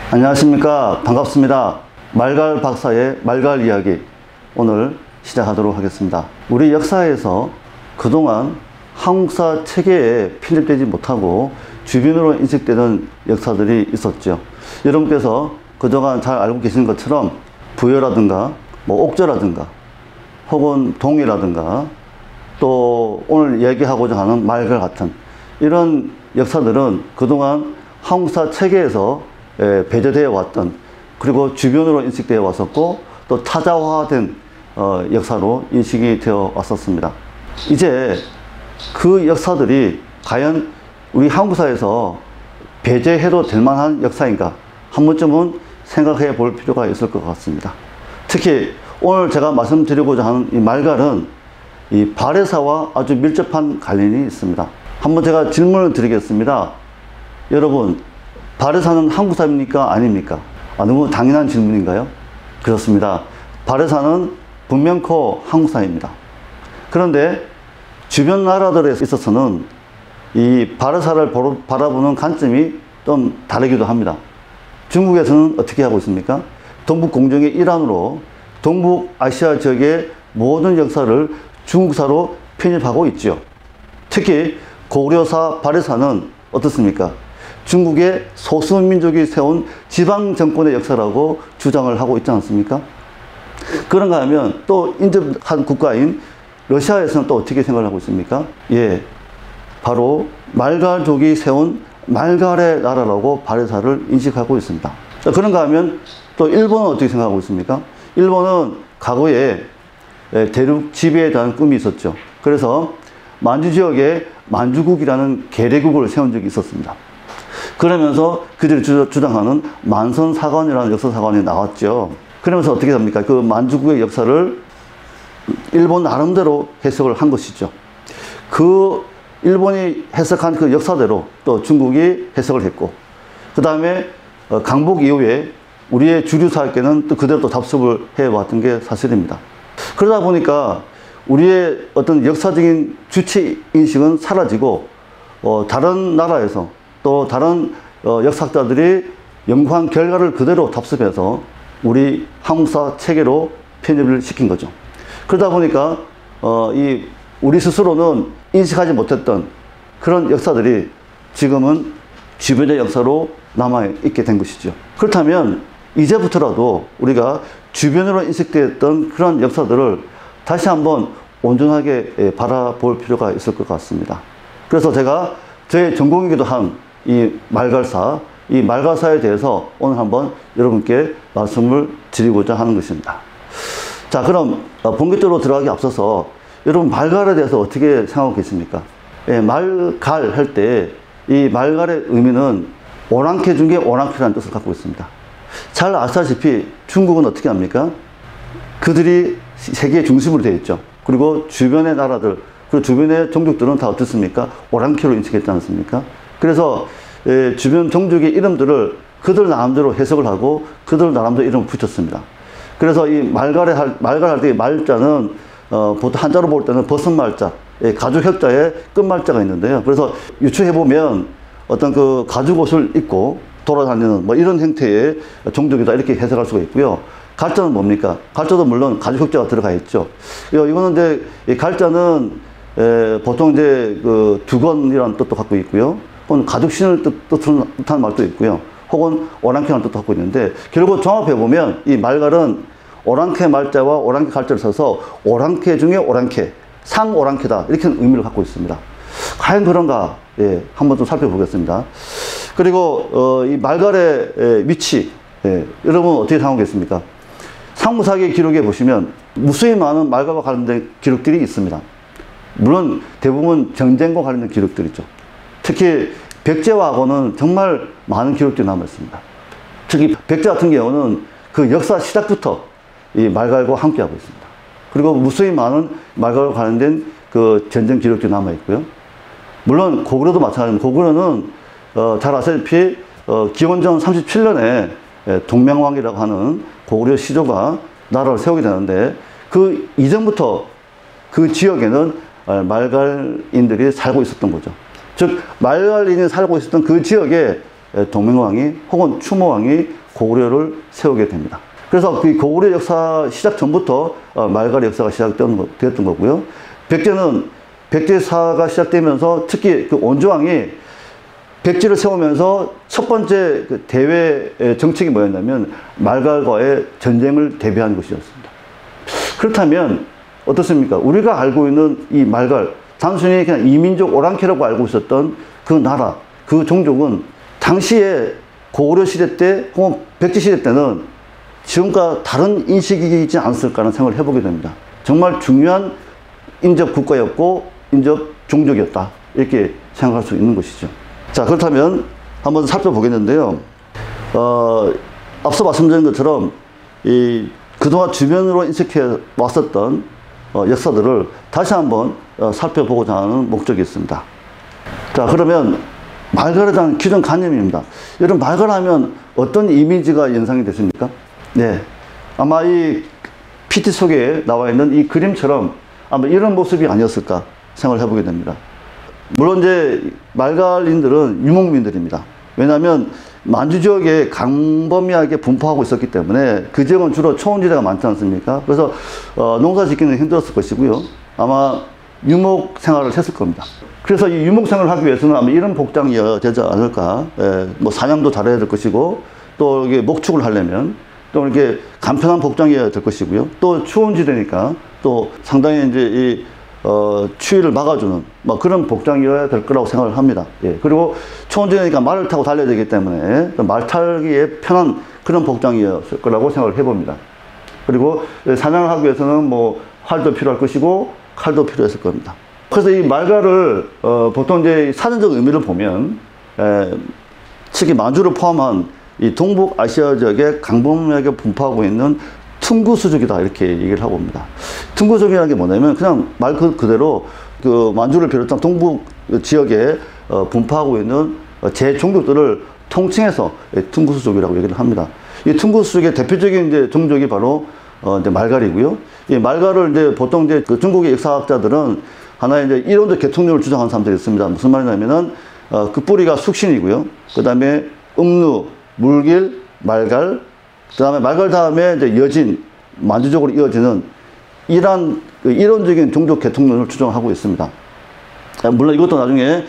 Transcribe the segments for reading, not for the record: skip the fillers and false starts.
안녕하십니까. 반갑습니다. 말갈 박사의 말갈 이야기 오늘 시작하도록 하겠습니다. 우리 역사에서 그동안 한국사 체계에 편입되지 못하고 주변으로 인식되는 역사들이 있었죠. 여러분께서 그동안 잘 알고 계신 것처럼 부여라든가 옥저라든가 혹은 동이라든가 또 오늘 얘기하고자 하는 말갈 같은 이런 역사들은 그동안 한국사 체계에서 배제되어 왔던, 그리고 주변으로 인식되어 왔었고 또 타자화된 역사로 인식이 되어 왔었습니다. 이제 그 역사들이 과연 우리 한국사에서 배제해도 될 만한 역사인가 한 번쯤은 생각해 볼 필요가 있을 것 같습니다. 특히 오늘 제가 말씀드리고자 하는 이 말갈은 이 발해사와 아주 밀접한 관련이 있습니다. 한번 제가 질문을 드리겠습니다. 여러분, 발해사는 한국사입니까? 아닙니까? 너무 당연한 질문인가요? 그렇습니다. 발해사는 분명코 한국사입니다. 그런데 주변 나라들에 있어서는 이 발해사를 바라보는 관점이 좀 다르기도 합니다. 중국에서는 어떻게 하고 있습니까? 동북공정의 일환으로 동북아시아 지역의 모든 역사를 중국사로 편입하고 있죠. 특히 고구려사 발해사는 어떻습니까? 중국의 소수민족이 세운 지방정권의 역사라고 주장을 하고 있지 않습니까? 그런가 하면 또 인접한 국가인 러시아에서는 또 어떻게 생각을 하고 있습니까? 예, 바로 말갈족이 세운 말갈의 나라라고 발해사를 인식하고 있습니다. 그런가 하면 또 일본은 어떻게 생각하고 있습니까? 일본은 과거에 대륙 지배에 대한 꿈이 있었죠. 그래서 만주 지역에 만주국이라는 계례국을 세운 적이 있었습니다. 그러면서 그들이 주장하는 만선사관이라는 역사사관이 나왔죠. 그러면서 어떻게 됩니까? 그 만주국의 역사를 일본 나름대로 해석을 한 것이죠. 그 일본이 해석한 그 역사대로 또 중국이 해석을 했고, 그 다음에 강복 이후에 우리의 주류사학계는 또 그대로 또 답습을 해왔던 게 사실입니다. 그러다 보니까 우리의 어떤 역사적인 주체인식은 사라지고 다른 나라에서 또 다른 역사학자들이 연구한 결과를 그대로 답습해서 우리 한국사 체계로 편입을 시킨 거죠. 그러다 보니까 우리 스스로는 인식하지 못했던 그런 역사들이 지금은 주변의 역사로 남아있게 된 것이죠. 그렇다면 이제부터라도 우리가 주변으로 인식되었던 그런 역사들을 다시 한번 온전하게 바라볼 필요가 있을 것 같습니다. 그래서 제가 저의 전공이기도 한 이 말갈사에 대해서 오늘 한번 여러분께 말씀을 드리고자 하는 것입니다. 자, 그럼 본격적으로 들어가기 앞서서 여러분 말갈에 대해서 어떻게 생각하고 계십니까? 예, 말갈 할 때 이 말갈의 의미는 오랑캐 중에 오랑캐라는 뜻을 갖고 있습니다. 잘 아시다시피 중국은 어떻게 합니까? 그들이 세계의 중심으로 되어 있죠. 그리고 주변의 나라들, 그리고 주변의 종족들은 다 어떻습니까? 오랑캐로 인식했지 않습니까? 그래서 주변 종족의 이름들을 그들 나름대로 해석을 하고 그들 나름대로 이름을 붙였습니다. 그래서 이 말갈할 때 말자는 보통 한자로 볼 때는 버섯말자, 가죽 혁자에 끝말자가 있는데요. 그래서 유추해보면 어떤 그 가죽 옷을 입고 돌아다니는 이런 형태의 종족이다 이렇게 해석할 수가 있고요. 갈자는 뭡니까? 갈자도 물론 가죽 혁자가 들어가 있죠. 이거는 이제 이 갈자는 보통 이제 그 두건이라는 뜻도 갖고 있고요. 혹은 가죽신을 뜻하는 말도 있고요. 혹은 오랑캐라는 뜻도 갖고 있는데, 결국 종합해보면 이 말갈은 오랑캐 말자와 오랑캐 갈자를 써서 오랑캐 중에 오랑캐, 상오랑캐다 이렇게 의미를 갖고 있습니다. 과연 그런가? 예, 한번 좀 살펴보겠습니다. 그리고 이 말갈의 위치, 여러분 어떻게 생각하겠습니까? 삼국사기 기록에 보시면 무수히 많은 말갈과 관련된 기록들이 있습니다. 물론 대부분 전쟁과 관련된 기록들이죠. 특히 백제하고는 정말 많은 기록들이 남아있습니다. 특히 백제 같은 경우는 그 역사 시작부터 이 말갈과 함께하고 있습니다. 그리고 무수히 많은 말갈과 관련된 그 전쟁 기록들이 남아있고요. 물론 고구려도 마찬가지입니다. 고구려는 잘 아시다시피 기원전 37년에 동명왕이라고 하는 고구려 시조가 나라를 세우게 되는데, 그 이전부터 그 지역에는 말갈인들이 살고 있었던 거죠. 즉 말갈인이 살고 있었던 그 지역에 동맹왕이 혹은 추모왕이 고구려를 세우게 됩니다. 그래서 그 고구려 역사 시작 전부터 말갈의 역사가 시작되었던 거고요. 백제는 백제사가 시작되면서 특히 그 원조왕이 백제를 세우면서 첫 번째 그 대외 정책이 뭐였냐면 말갈과의 전쟁을 대비하는 것이었습니다. 그렇다면 어떻습니까? 우리가 알고 있는 이 말갈, 단순히 그냥 이민족 오랑캐라고 알고 있었던 그 나라, 그 종족은 당시에 고구려 시대 때 혹은 백제 시대 때는 지금과 다른 인식이지 않았을까 하는 생각을 해보게 됩니다. 정말 중요한 인접 국가였고 인접 종족이었다, 이렇게 생각할 수 있는 것이죠. 자, 그렇다면 한번 살펴보겠는데요. 앞서 말씀드린 것처럼 그동안 주변으로 인식해 왔었던 역사들을 다시 한번 살펴보고자 하는 목적이 있습니다. 자, 그러면 말갈에 대한 기존 관념입니다. 여러분, 말갈하면 어떤 이미지가 연상이 되십니까? 네, 아마 이 PT 속에 나와 있는 이 그림처럼 아마 이런 모습이 아니었을까 생각을 해보게 됩니다. 물론 이제 말갈인들은 유목민들입니다. 왜냐하면 만주 지역에 강범위하게 분포하고 있었기 때문에 그 지역은 주로 초원지대가 많지 않습니까? 그래서 농사 짓기는 힘들었을 것이고요. 아마 유목 생활을 했을 겁니다. 그래서 이 유목 생활을 하기 위해서는 아마 이런 복장이어야 되지 않을까. 뭐 사냥도 잘해야 될 것이고, 또 이게 목축을 하려면 또 이렇게 간편한 복장이어야 될 것이고요. 또 추운지대니까 또 상당히 이제 이 추위를 막아주는 뭐 그런 복장이어야 될 거라고 생각을 합니다. 예. 그리고 추운지대니까 말을 타고 달려야 되기 때문에 말 타기에 편한 그런 복장이었을 거라고 생각을 해봅니다. 그리고 사냥을 하기 위해서는 뭐 활도 필요할 것이고 칼도 필요했을 겁니다. 그래서 이 말갈을 보통 이제 사전적 의미를 보면 특히 만주를 포함한 이 동북아시아 지역에 강범위하게 분포하고 있는 퉁구수족이다, 이렇게 얘기를 하고 옵니다. 퉁구족이라는 게 뭐냐면 그냥 말 그대로 그 만주를 비롯한 동북 지역에 분포하고 있는 제종족들을 통칭해서 퉁구수족이라고 얘기를 합니다. 이 퉁구수족의 대표적인 이제 종족이 바로 이제 말갈이고요. 이 말갈을 이제 보통 이제 그 중국의 역사학자들은 하나의 이제 이론적 계통론을 주장하는 사람들이 있습니다. 무슨 말이냐면은 그 뿌리가 숙신이고요. 그 다음에 음루, 물길, 말갈, 그 다음에 말갈 다음에 이제 여진, 만주적으로 이어지는 이러한 이론적인 종족 계통론을 주장하고 있습니다. 물론 이것도 나중에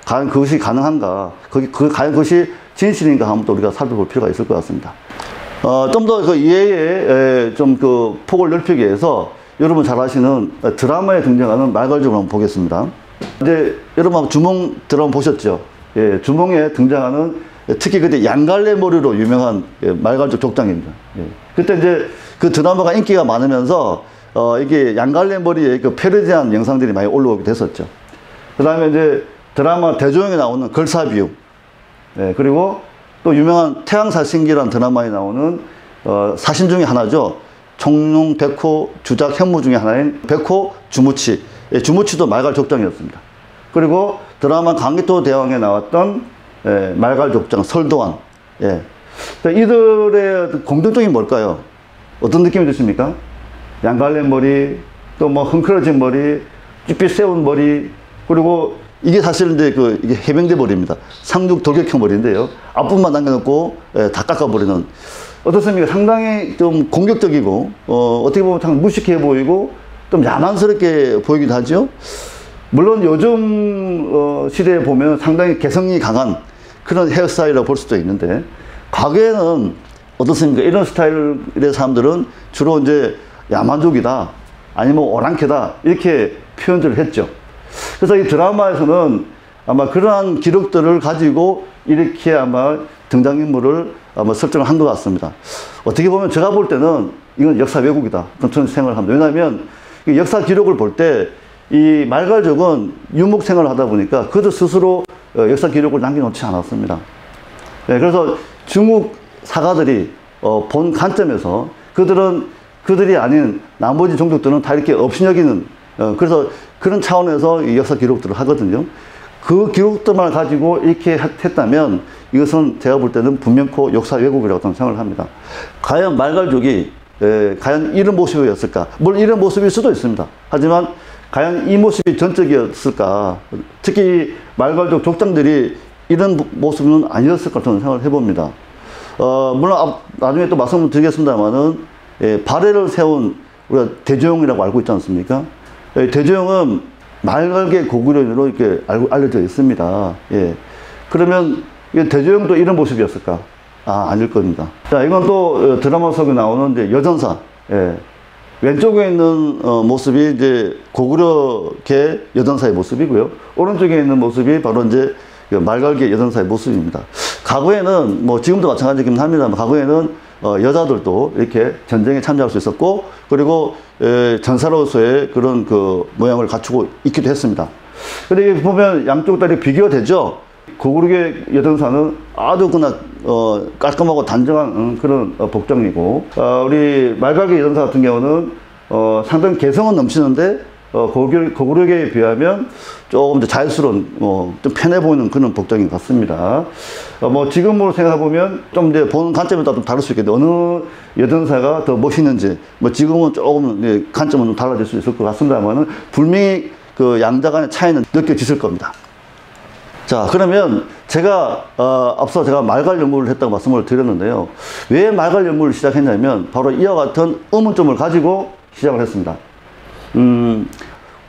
과연 그것이 가능한가, 과연 그것이 진실인가 한번 또 우리가 살펴볼 필요가 있을 것 같습니다. 좀 더 그 이해의 좀 그 폭을 넓히기 위해서 여러분 잘 아시는 드라마에 등장하는 말갈족을 한번 보겠습니다. 이제 여러분 주몽 드라마 보셨죠? 예, 주몽에 등장하는 특히 그때 양갈래 머리로 유명한 말갈족 족장입니다. 예. 그때 이제 그 드라마가 인기가 많으면서 이게 양갈래 머리에 그 패러디한 영상들이 많이 올라오게 됐었죠. 그 다음에 이제 드라마 대조영에 나오는 걸사비유, 예, 그리고 또 유명한 태양사신기라는 드라마에 나오는 사신 중에 하나죠. 청룡, 백호, 주작, 현무 중에 하나인 백호, 주무치. 예, 주무치도 말갈 족장이었습니다. 그리고 드라마 강개토 대왕에 나왔던 말갈 족장 설도환. 예. 이들의 공통점이 뭘까요? 어떤 느낌이 드십니까? 양갈래 머리, 또 뭐 흥크러진 머리, 쭈삐 세운 머리, 그리고 이게 사실 이제 이게 해병대 머리입니다. 상륙 돌격형 머리인데요. 앞부분만 남겨놓고 다 깎아버리는. 어떻습니까? 상당히 좀 공격적이고, 어떻게 보면 참 무식해 보이고, 좀 야만스럽게 보이기도 하죠. 물론 요즘 시대에 보면 상당히 개성이 강한 그런 헤어스타일이라고 볼 수도 있는데, 과거에는 어떻습니까? 이런 스타일의 사람들은 주로 이제 야만족이다, 아니면 오랑캐다, 이렇게 표현들을 했죠. 그래서 이 드라마에서는 아마 그러한 기록들을 가지고 이렇게 아마 등장인물을 아마 설정을 한 것 같습니다. 어떻게 보면 제가 볼 때는 이건 역사 왜곡이다, 저는 생각을 합니다. 왜냐하면 역사 기록을 볼 때 이 말갈족은 유목 생활을 하다 보니까 그들 스스로 역사 기록을 남겨놓지 않았습니다. 네, 그래서 중국 사가들이 본 관점에서 그들이 아닌 나머지 종족들은 다 이렇게 업신여기는, 그래서 그런 차원에서 이 역사 기록들을 하거든요. 그 기록들만 가지고 이렇게 했다면 이것은 제가 볼 때는 분명코 역사 왜곡이라고 저는 생각을 합니다. 과연 말갈족이 과연 이런 모습이었을까? 물론 이런 모습일 수도 있습니다. 하지만 과연 이 모습이 전적이었을까? 특히 말갈족 족장들이 이런 모습은 아니었을 것 같은 생각을 해봅니다. 물론 나중에 또 말씀을 드리겠습니다만은 발해를 세운 우리가 대조영이라고 알고 있지 않습니까? 대조영은 말갈계 고구려인으로 이렇게 알려져 있습니다. 예. 그러면 대조영도 이런 모습이었을까? 아닐 겁니다. 자, 이건 또 드라마 속에 나오는 이제 여전사. 예. 왼쪽에 있는 모습이 이제 고구려계 여전사의 모습이고요. 오른쪽에 있는 모습이 바로 이제 말갈계 여전사의 모습입니다. 과거에는 뭐 지금도 마찬가지긴 합니다만 과거에는 여자들도 이렇게 전쟁에 참여할 수 있었고 그리고 전사로서의 그런 그 모양을 갖추고 있기도 했습니다. 근데 여기 보면 양쪽 다리 비교가 되죠. 고구려계 여전사는 아주 그냥 깔끔하고 단정한 그런 복장이고 우리 말갈계 여전사 같은 경우는 상당히 개성은 넘치는데 고구려계에 비하면 조금 더 자유스러운 좀 편해 보이는 그런 복장인 것 같습니다. 뭐 지금으로 생각해 보면 좀 이제 보는 관점에 따라 좀 다를 수 있겠는데 어느 여전사가 더 멋있는지 뭐 지금은 조금 관점은 좀 달라질 수 있을 것 같습니다만은 분명히 그 양자 간의 차이는 느껴지실 겁니다. 자, 그러면 제가 앞서 제가 말갈 연구를 했다고 말씀을 드렸는데요. 왜 말갈 연구를 시작했냐면 바로 이와 같은 의문점을 가지고 시작을 했습니다.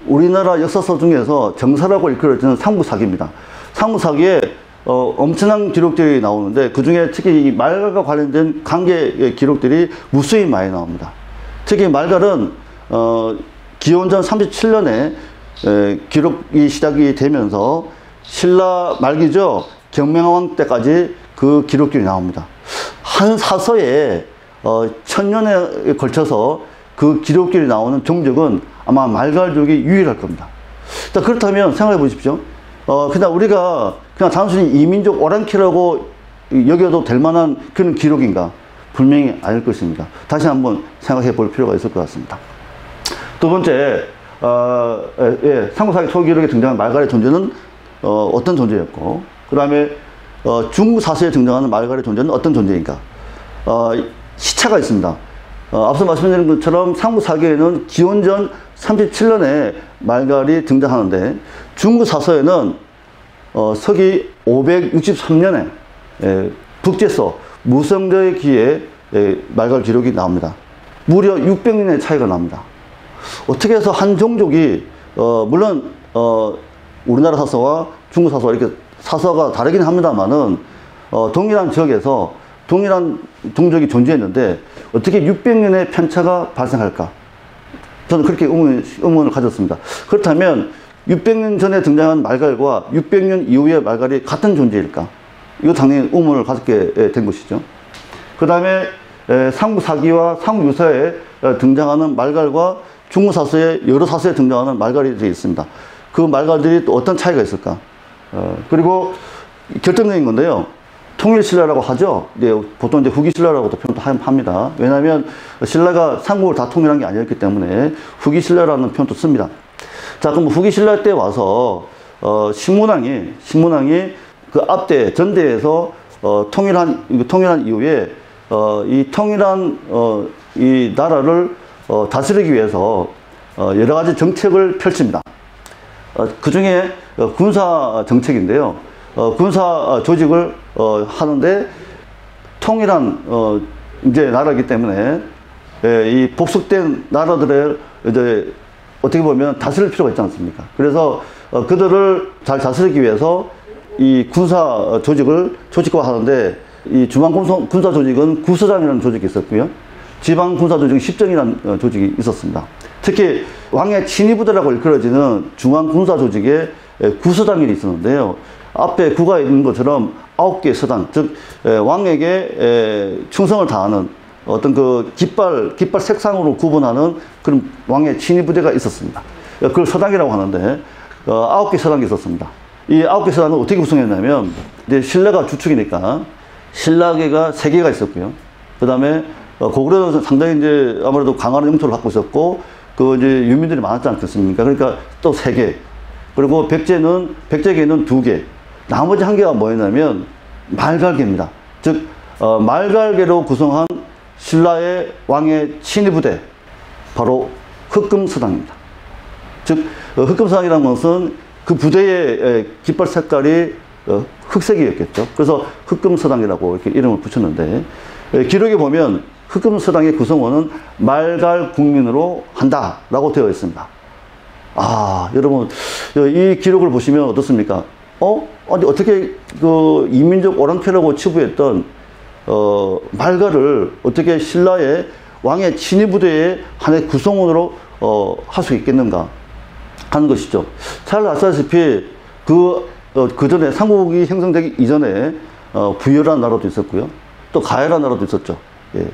우리나라 역사서 중에서 정사라고 일컬어지는 삼국사기입니다. 삼국사기에 엄청난 기록들이 나오는데 그 중에 특히 이 말갈과 관련된 관계 기록들이 무수히 많이 나옵니다. 특히 말갈은 기원전 37년에 기록이 시작이 되면서 신라 말기죠. 경명왕 때까지 그 기록들이 나옵니다. 한 사서에 1000년에 걸쳐서 그 기록들이 나오는 종족은 아마 말갈족이 유일할 겁니다. 자, 그렇다면 생각해 보십시오. 그냥 우리가 그냥 단순히 이민족 오랑캐라고 여겨도 될 만한 그런 기록인가? 분명히 아닐 것입니다. 다시 한번 생각해 볼 필요가 있을 것 같습니다. 두 번째, 삼국사기 초기록에 등장한 말갈의 존재는 어떤 존재였고, 그 다음에 중국사서에 등장하는 말갈의 존재는 어떤 존재인가? 시차가 있습니다. 앞서 말씀드린 것처럼 삼국사기에는 기원전 37년에 말갈이 등장하는데 중국사서에는 서기 563년에 북제서 무성저의 기에 말갈 기록이 나옵니다. 무려 600년의 차이가 납니다. 어떻게 해서 한 종족이 물론 우리나라 사서와 중국 사서와 이렇게 사서가 다르긴 합니다만은 동일한 지역에서 동일한 종족이 존재했는데 어떻게 600년의 편차가 발생할까? 저는 그렇게 의문을 가졌습니다. 그렇다면 600년 전에 등장한 말갈과 600년 이후의 말갈이 같은 존재일까? 이거 당연히 의문을 갖게 된 것이죠. 그 다음에 삼국사기와 삼국유사에 등장하는 말갈과 중국사서의 여러 사서에 등장하는 말갈이 있습니다. 그 말갈들이 또 어떤 차이가 있을까? 그리고 결정적인 건데요. 통일신라라고 하죠. 보통 이제 후기신라라고도 표현도 합니다. 왜냐하면 신라가 삼국을 다 통일한 게 아니었기 때문에 후기신라라는 표현도 씁니다. 자, 그럼 후기신라 때 와서 신문왕이 그 앞대 전대에서 통일한 이후에 이 통일한 이 나라를 다스리기 위해서 여러 가지 정책을 펼칩니다. 그 중에 군사 정책인데요. 군사 조직을 하는데 통일한 이제 나라이기 때문에 이 복속된 나라들을 이제 어떻게 보면 다스릴 필요가 있지 않습니까? 그래서 그들을 잘 다스리기 위해서 이 군사 조직을 조직화하는데 이 중앙 군사 조직은 구서장이라는 조직이 있었고요. 지방 군사 조직은 십정이라는 조직이 있었습니다. 특히 왕의 친위부대라고 일컬어지는 중앙 군사 조직에 구서당이 있었는데요. 앞에 구가 있는 것처럼 9개의 서당, 즉 왕에게 충성을 다하는 어떤 그 깃발 색상으로 구분하는 그런 왕의 친위부대가 있었습니다. 그걸 서당이라고 하는데 9개 서당이 있었습니다. 이 9개 서당은 어떻게 구성했냐면 이제 신라가 주축이니까 신라계가 3개가 있었고요. 그 다음에 고구려는 상당히 이제 아무래도 강한 영토를 갖고 있었고 그 이제 유민들이 많았지 않겠습니까? 그러니까 또 3개. 그리고 백제계는 2개. 나머지 1개가 뭐였냐면 말갈계입니다. 즉 말갈계로 구성한 신라의 왕의 친위부대, 바로 흑금서당입니다. 즉 흑금서당이라는 것은 그 부대의 깃발 색깔이 흑색이었겠죠. 그래서 흑금서당이라고 이렇게 이름을 붙였는데, 기록에 보면 흑금서당의 구성원은 말갈 국민으로 한다라고 되어 있습니다. 아, 여러분, 이 기록을 보시면 어떻습니까? 아니, 어떻게 그 이민족 오랑캐라고 치부했던 말갈을 어떻게 신라의 왕의 친위부대의 하나의 구성원으로 할 수 있겠는가 하는 것이죠. 잘 아시다시피 그 전에 삼국이 형성되기 이전에 부여라는 나라도 있었고요. 또 가야라는 나라도 있었죠. 예.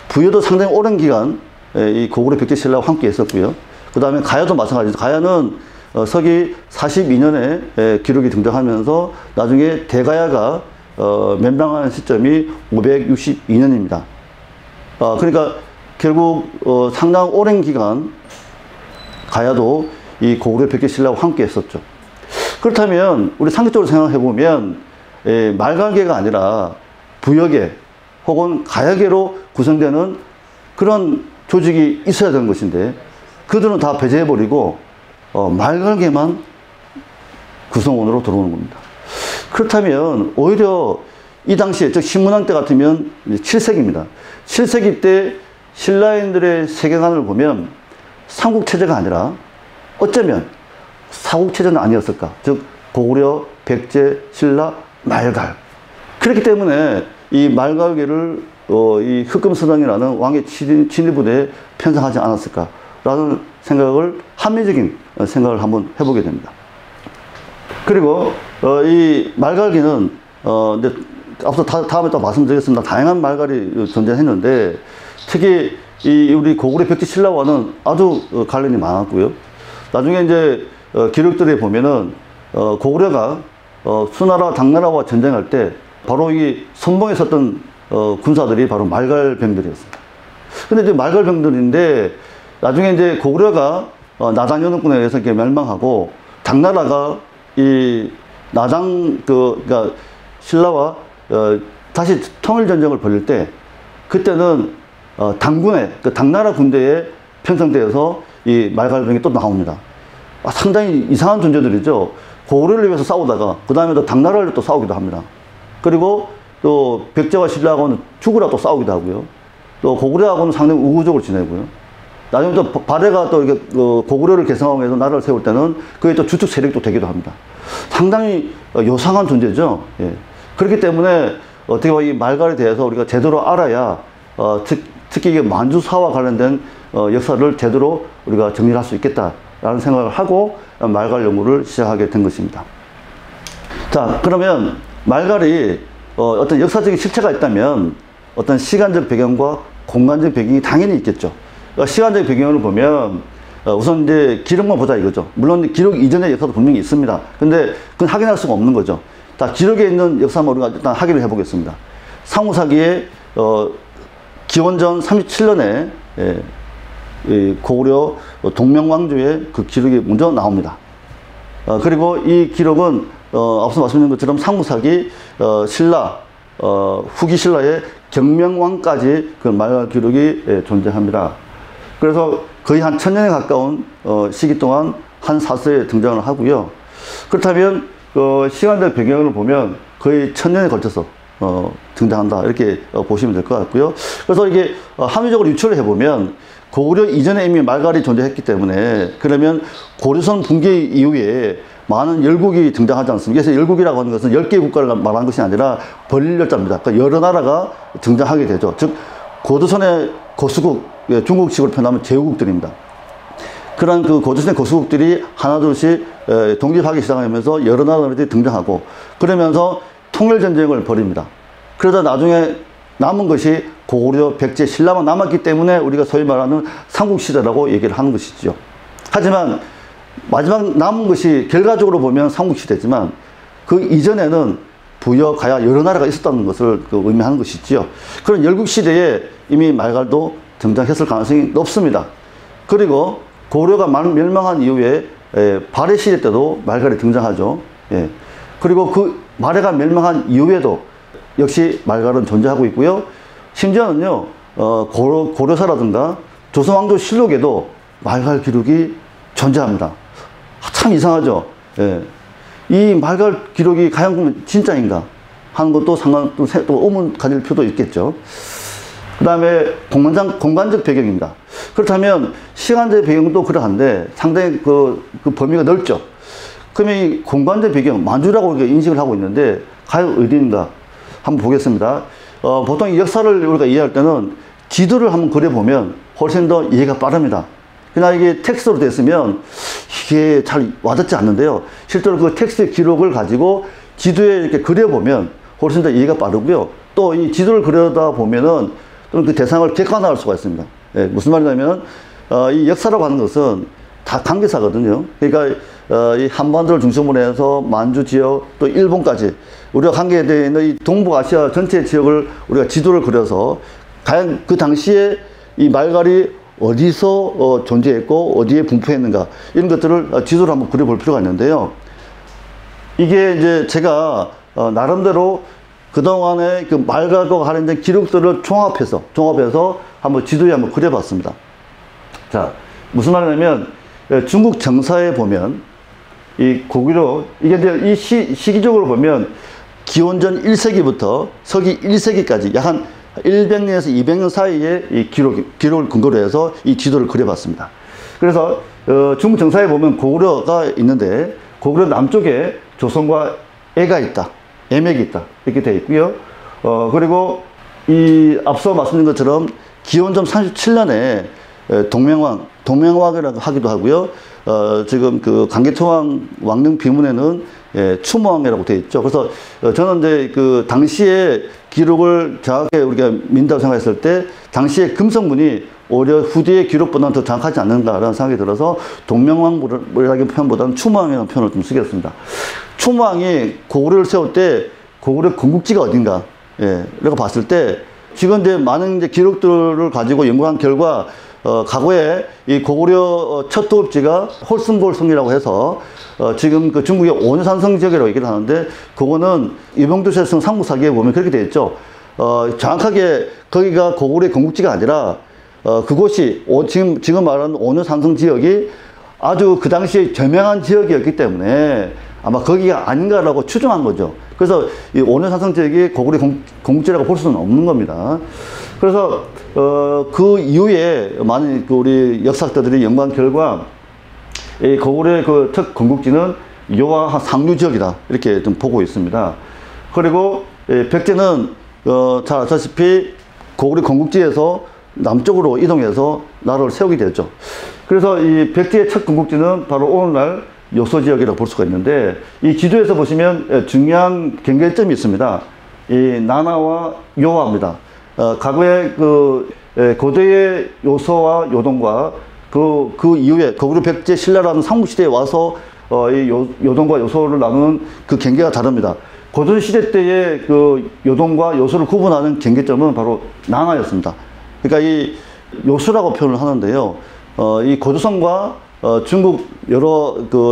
부여도 상당히 오랜 기간 이 고구려 백제 신라와 함께 했었고요. 그 다음에 가야도 마찬가지죠. 가야는 서기 42년에 기록이 등장하면서 나중에 대가야가 멸망하는 시점이 562년입니다. 그러니까 결국 상당히 오랜 기간 가야도 이 고구려 백제 신라와 함께 했었죠. 그렇다면 우리 상식적으로 생각해 보면 말갈계가 아니라 부여계 혹은 가야계로 구성되는 그런 조직이 있어야 되는 것인데 그들은 다 배제해버리고 말갈계만 구성원으로 들어오는 겁니다. 그렇다면 오히려 이 당시에 즉 신문왕 때 같으면 7세기입니다. 7세기 때 신라인들의 세계관을 보면 삼국체제가 아니라 어쩌면 사국체제는 아니었을까. 즉 고구려, 백제, 신라, 말갈. 그렇기 때문에 이 말갈계를 이 흑금서당이라는 왕의 친위부대에 편성하지 않았을까라는 생각을 합리적인 생각을 한번 해보게 됩니다. 그리고 이 말갈계는 이제 앞서 다음에 또 말씀드리겠습니다. 다양한 말갈이 존재했는데 특히 이 우리 고구려 백제 신라와는 아주 관련이 많았고요. 나중에 이제 기록들에 보면은 고구려가 수나라, 당나라와 전쟁할 때 바로 이 선봉에 섰던 군사들이 바로 말갈병들이었습니다. 근데 이제 말갈병들인데 나중에 이제 고구려가 나장연합군에 의해서 이렇게 멸망하고 당나라가 이 그러니까 신라와 다시 통일 전쟁을 벌일 때 그때는 당군의 그 당나라 군대에 편성되어서 이 말갈병이 또 나옵니다. 상당히 이상한 존재들이죠. 고구려를 위해서 싸우다가 그 다음에 또 당나라를 또 싸우기도 합니다. 그리고 또 백제와 신라하고는 죽으라 또 싸우기도 하고요. 또 고구려하고는 상당히 우호적으로 지내고요. 나중에 또 발해가 또 이렇게 고구려를 개성하고 해서 나라를 세울 때는 그게 또 주축 세력도 되기도 합니다. 상당히 요상한 존재죠. 예. 그렇기 때문에 어떻게 보면 이 말갈에 대해서 우리가 제대로 알아야 특히 이게 만주사와 관련된 역사를 제대로 우리가 정리할 수 있겠다라는 생각을 하고 말갈 연구를 시작하게 된 것입니다. 자, 그러면 말갈이 어떤 역사적인 실체가 있다면 어떤 시간적 배경과 공간적 배경이 당연히 있겠죠. 시간적 배경을 보면 우선 이제 기록만 보자 이거죠. 물론 기록 이전의 역사도 분명히 있습니다. 근데 그건 확인할 수가 없는 거죠. 자, 기록에 있는 역사만 우리가 일단 확인을 해보겠습니다. 상우사기에 기원전 37년에 고구려 동명왕조의 그 기록이 먼저 나옵니다. 그리고 이 기록은 앞서 말씀드린 것처럼 상무사기 신라 후기 신라의 경명왕까지 그 말갈 기록이 존재합니다. 그래서 거의 한 1000년에 가까운 시기 동안 한 사서에 등장을 하고요. 그렇다면 시간적 배경을 보면 거의 1000년에 걸쳐서 등장한다 이렇게 보시면 될 것 같고요. 그래서 이게 합리적으로 유추를 해보면 고구려 이전에 이미 말갈이 존재했기 때문에 그러면 고려선 붕괴 이후에 많은 열국이 등장하지 않습니까? 그래서 열국이라고 하는 것은 10개의 국가를 말하는 것이 아니라 벌열자입니다. 그러니까 여러 나라가 등장하게 되죠. 즉 고조선의 고수국, 중국식으로 표현하면 제후국들입니다. 그런 그 고조선의 고수국들이 하나둘씩 독립하기 시작하면서 여러 나라들이 등장하고 그러면서 통일전쟁을 벌입니다. 그러다 나중에 남은 것이 고구려, 백제, 신라만 남았기 때문에 우리가 소위 말하는 삼국시대라고 얘기를 하는 것이죠. 하지만 마지막 남은 것이 결과적으로 보면 삼국시대지만 그 이전에는 부여, 가야 여러 나라가 있었다는 것을 의미하는 것이지요. 그런 열국시대에 이미 말갈도 등장했을 가능성이 높습니다. 그리고 고구려가 멸망한 이후에 발해 시대 때도 말갈이 등장하죠. 예. 그리고 그 말해가 멸망한 이후에도 역시 말갈은 존재하고 있고요. 심지어는요, 고려사라든가 조선왕조실록에도 말갈 기록이 존재합니다. 참 이상하죠. 예. 이 말갈 기록이 과연 진짜인가 하는 것도 또 의문 가질 필요도 있겠죠. 그 다음에 공간적 배경입니다. 그렇다면 시간적 배경도 그러한데 상당히 그 범위가 넓죠. 그러면 이 공간적 배경, 만주라고 우리가 인식을 하고 있는데 과연 어디인가 한번 보겠습니다. 보통 이 역사를 우리가 이해할 때는 지도를 한번 그려보면 훨씬 더 이해가 빠릅니다. 그냥 이게 텍스트로 됐으면 이게 잘 와닿지 않는데요. 실제로 그 텍스트 기록을 가지고 지도에 이렇게 그려보면 훨씬 더 이해가 빠르고요. 또 이 지도를 그려다 보면은 또는 그 대상을 객관화할 수가 있습니다. 예, 무슨 말이냐면, 이 역사라고 하는 것은 다 관계사거든요. 그러니까, 이 한반도를 중심으로 해서 만주 지역 또 일본까지 우리가 관계되어 있는 이 동북아시아 전체 지역을 우리가 지도를 그려서 과연 그 당시에 이 말갈이 어디서 존재했고 어디에 분포했는가 이런 것들을 지도를 한번 그려볼 필요가 있는데요. 이게 이제 제가 나름대로 그동안의 그 말갈과 관련된 기록들을 종합해서 한번 지도에 한번 그려봤습니다. 자, 무슨 말이냐면 중국 정사에 보면 이 고구려 이게 이제 이 시기적으로 보면 기원전 1세기부터 서기 1세기까지 약 한 100년에서 200년 사이에 이 기록을 근거로 해서 이 지도를 그려봤습니다. 그래서 중국 정사에 보면 고구려가 있는데 고구려 남쪽에 조선과 애가 있다, 애맥이 있다 이렇게 되어 있고요. 그리고 이 앞서 말씀드린 것처럼 기원전 37년에 동명왕이라고 하기도 하고요. 지금 그 강개토왕 왕릉 비문에는 추모왕이라고 되어 있죠. 그래서 저는 이제 그 당시에 기록을 정확하게 우리가 민다고 생각했을 때 당시의 금성문이 오히려 후대의 기록보다는 더 정확하지 않는가라는 생각이 들어서 동명왕이라는 표현보다는 추모왕이라는 표현을 좀 쓰겠습니다. 추모왕이 고구려를 세울 때 고구려 건국지가 어딘가, 라고 봤을 때 지금 이제 많은 이제 기록들을 가지고 연구한 결과 과거에 이 고구려 첫 도읍지가 홀승골성이라고 해서 지금 그 중국의 온산성 지역이라고 얘기를 하는데 그거는 이병두세성 삼국사기에 보면 그렇게 되어 있죠. 정확하게 거기가 고구려의 건국지가 아니라 그곳이 지금 말하는 온산성 지역이 아주 그 당시에 저명한 지역이었기 때문에 아마 거기가 아닌가라고 추정한 거죠. 그래서 이 온산성 지역이 고구려 건국지라고 볼 수는 없는 겁니다. 그래서 그 이후에 많은 우리 역사학자들이 연구한 결과 이 고구려의 그 첫 건국지는 여화 상류 지역이다 이렇게 좀 보고 있습니다. 그리고 백제는 잘 아시다시피 고구려 건국지에서 남쪽으로 이동해서 나라를 세우게 되었죠. 그래서 이 백제의 첫 건국지는 바로 오늘날 요소 지역이라고 볼 수가 있는데 이 지도에서 보시면 중요한 경계점이 있습니다. 이 나나와 요화입니다. 과거에 그 고대의 요소와 요동과 그 이후에 고구려 백제 신라라는 삼국시대에 와서 이 요동과 요소를 나누는 그 경계가 다릅니다. 고전 시대 때의 그 요동과 요소를 구분하는 경계점은 바로 나나였습니다. 그러니까 이 요수라고 표현을 하는데요. 이 고조선과 중국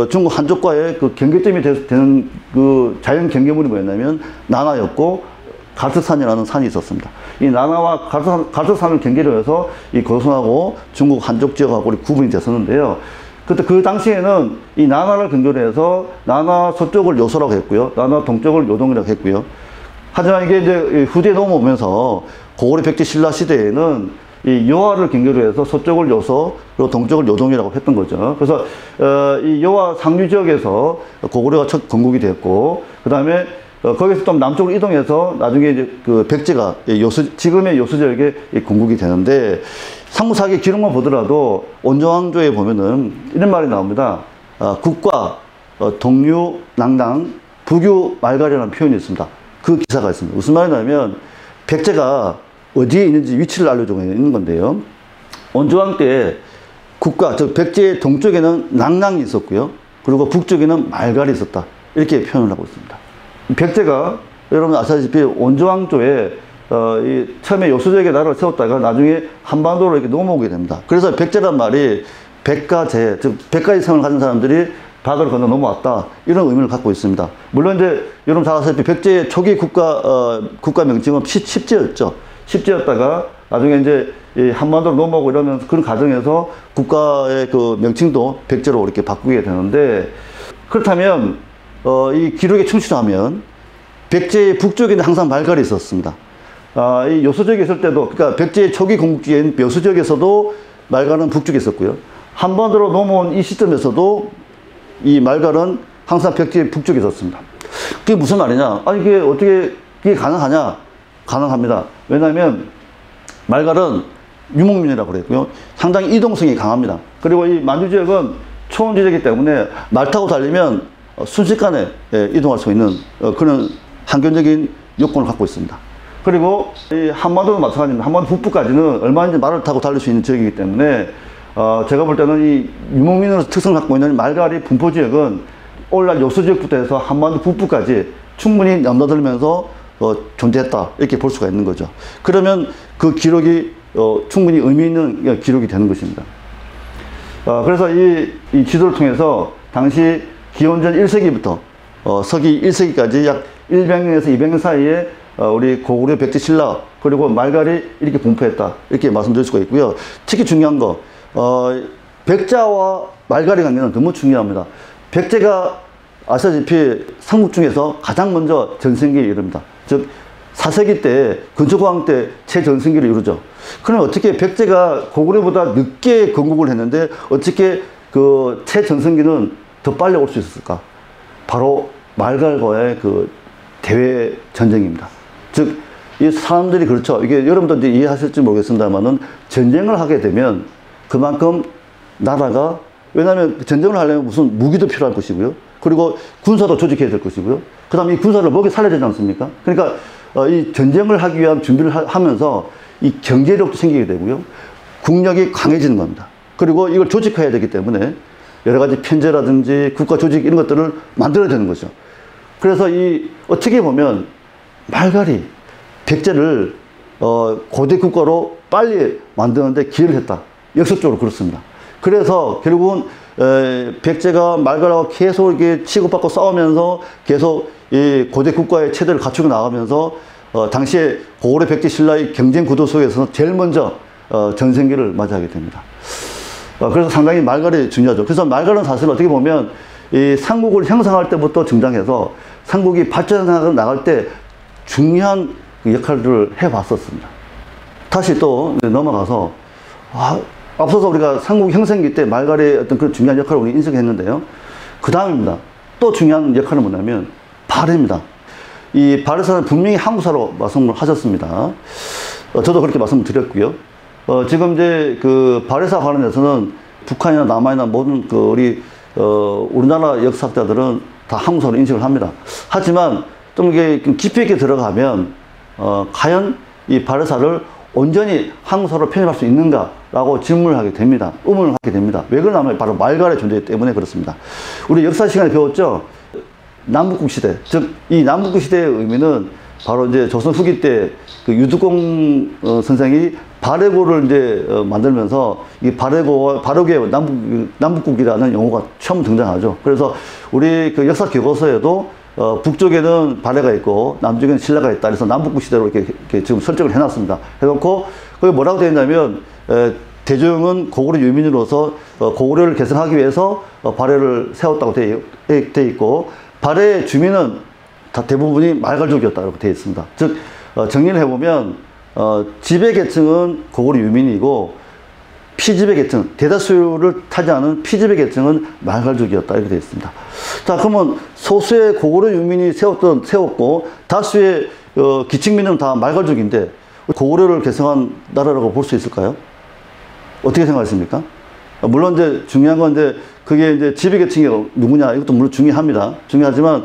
중국 한족과의 그 경계점이 되는 그 자연 경계물이 뭐였냐면 나나였고 가르산이라는 산이 있었습니다. 이 나나와 가르산을 경계로 해서 이 고조선하고 중국 한족 지역하고 구분이 됐었는데요. 그때 그 당시에는 이 나나를 근거로 해서 나나 서쪽을 요소라고 했고요. 나나 동쪽을 요동이라고 했고요. 하지만 이게 이제 후대에 넘어오면서 고구려 백제 신라 시대에는 이 여화를 경계로 해서 서쪽을 요소, 그리고 동쪽을 요동이라고 했던 거죠. 그래서 이 여화 상류 지역에서 고구려가 첫 건국이 됐고, 그 다음에 거기서 좀 남쪽으로 이동해서 나중에 이제 그 백제가 지금의 요수 지역에 건국이 되는데, 삼국사기 기록만 보더라도 온정왕조에 보면은 이런 말이 나옵니다. 국과 동류 낭당 부규 말갈이라는 표현이 있습니다. 그 기사가 있습니다. 무슨 말이냐면 백제가 어디에 있는지 위치를 알려주고 있는 건데요. 온조왕 때 국가, 즉 백제의 동쪽에는 낭랑이 있었고요. 그리고 북쪽에는 말갈이 있었다. 이렇게 표현을 하고 있습니다. 백제가 여러분 아시다시피 온조왕조에 처음에 요수지역에 나라를 세웠다가 나중에 한반도로 이렇게 넘어오게 됩니다. 그래서 백제란 말이 백가제, 즉 백가의 성을 가진 사람들이 바다를 건너 넘어왔다. 이런 의미를 갖고 있습니다. 물론 이제 여러분 잘 아시다시피 백제의 초기 국가 명칭은 십제였죠. 십제였다가 나중에 이제 이 한반도로 넘어오고 이러면서 그런 과정에서 국가의 그 명칭도 백제로 이렇게 바꾸게 되는데, 그렇다면 이 기록에 충실하면 백제의 북쪽에는 항상 말갈이 있었습니다. 이 요수지역에 있을 때도, 그러니까 백제의 초기 건국기인 요수지역에서도 말갈은 북쪽에 있었고요. 한반도로 넘어온 이 시점에서도 이 말갈은 항상 백제의 북쪽에 있었습니다. 그게 무슨 말이냐? 이게 어떻게 이게 가능하냐? 가능합니다. 왜냐하면 말갈은 유목민이라고 그랬고요. 상당히 이동성이 강합니다. 그리고 이 만주 지역은 초원 지역이기 때문에 말 타고 달리면 순식간에 이동할 수 있는 그런 항균적인 요건을 갖고 있습니다. 그리고 이 한반도도 마찬가지입니다. 한반도 북부까지는 얼마든지 말을 타고 달릴 수 있는 지역이기 때문에 제가 볼 때는 이 유목민으로 특성을 갖고 있는 말갈이 분포 지역은 오늘날 요수 지역부터 해서 한반도 북부까지 충분히 넘나들면서 존재했다 이렇게 볼 수가 있는 거죠. 그러면 그 기록이 충분히 의미 있는 기록이 되는 것입니다. 그래서 이 지도를 통해서 당시 기원전 1세기부터 서기 1세기까지 약 100년에서 200년 사이에 우리 고구려 백제 신라 그리고 말갈이 이렇게 분포했다 이렇게 말씀드릴 수가 있고요. 특히 중요한 거 백자와 말갈의 관계는 너무 중요합니다. 백제가 아시다시피 삼국 중에서 가장 먼저 전성기에 이릅니다. 즉 4세기 때 근초고왕 때 최전성기를 이루죠. 그럼 어떻게 백제가 고구려보다 늦게 건국을 했는데 어떻게 그 최전성기는 더 빨리 올 수 있었을까? 바로 말갈과의 그 대외 전쟁입니다. 즉, 이 사람들이 그렇죠. 이게 여러분도 이제 이해하실지 모르겠습니다만은 전쟁을 하게 되면 그만큼 나라가 왜냐하면 전쟁을 하려면 무슨 무기도 필요할 것이고요. 그리고 군사도 조직해야 될 것이고요. 그 다음에 이 군사를 먹여 살려야 되지 않습니까? 그러니까 이 전쟁을 하기 위한 준비를 하면서 이 경제력도 생기게 되고요. 국력이 강해지는 겁니다. 그리고 이걸 조직화해야 되기 때문에 여러 가지 편제라든지 국가 조직 이런 것들을 만들어야 되는 거죠. 그래서 어떻게 보면 말갈이 백제를 고대 국가로 빨리 만드는데 기여를 했다. 역설적으로 그렇습니다. 그래서 결국은 백제가 말갈하고 계속 이렇게 치고받고 싸우면서 계속 이 고대 국가의 체제를 갖추고 나가면서 당시에 고구려 백제 신라의 경쟁 구도 속에서는 제일 먼저 전성기를 맞이하게 됩니다. 그래서 상당히 말갈이 중요하죠. 그래서 말갈은 사실 어떻게 보면 이 삼국을 형성할 때부터 등장해서 삼국이 발전해 나갈 때 중요한 역할을 해왔었습니다. 다시 또 넘어가서 앞서서 우리가 삼국 형성기 때 말갈의 어떤 그런 중요한 역할을 우리 인식했는데요. 그 다음입니다. 또 중요한 역할은 뭐냐면 발해입니다. 이 발해사는 분명히 한국사로 말씀을 하셨습니다. 저도 그렇게 말씀을 드렸고요. 지금 이제 그 발해사 관련해서는 북한이나 남한이나 모든 우리나라 역사학자들은 다 한국사로 인식을 합니다. 하지만 좀 이게 깊이 있게 들어가면 과연 이 발해사를 온전히 한국사로 편입할 수 있는가라고 질문을 하게 됩니다. 의문을 하게 됩니다. 왜 그러냐면 바로 말갈의 존재 때문에 그렇습니다. 우리 역사 시간에 배웠죠. 남북국 시대, 즉 이 남북국 시대의 의미는 바로 이제 조선 후기 때 그 유득공 선생이 발해고를 이제 만들면서 이 발해고의 남북국이라는 용어가 처음 등장하죠. 그래서 우리 그 역사 교과서에도 북쪽에는 발해가 있고 남쪽에는 신라가 있다. 그래서 남북국 시대로 이렇게 지금 설정을 해놨습니다. 해놓고 거기 뭐라고 되어 있냐면 대종은 고구려 유민으로서 고구려를 개선하기 위해서 발해를 세웠다고 되어 있고 발해의 주민은 다 대부분이 말갈족이었다 이렇게 되어 있습니다. 즉 정리를 해보면 지배계층은 고구려 유민이고 피지배 계층, 대다수를 차지하는 피지배 계층은 말갈족이었다 이렇게 되어 있습니다. 자, 그러면 소수의 고구려 유민이 세웠고 다수의 기층민은 다 말갈족인데 고구려를 개성한 나라라고 볼 수 있을까요? 어떻게 생각하십니까? 물론 이제 중요한 건 이제 그게 이제 지배 계층이 누구냐 이것도 물론 중요합니다. 중요하지만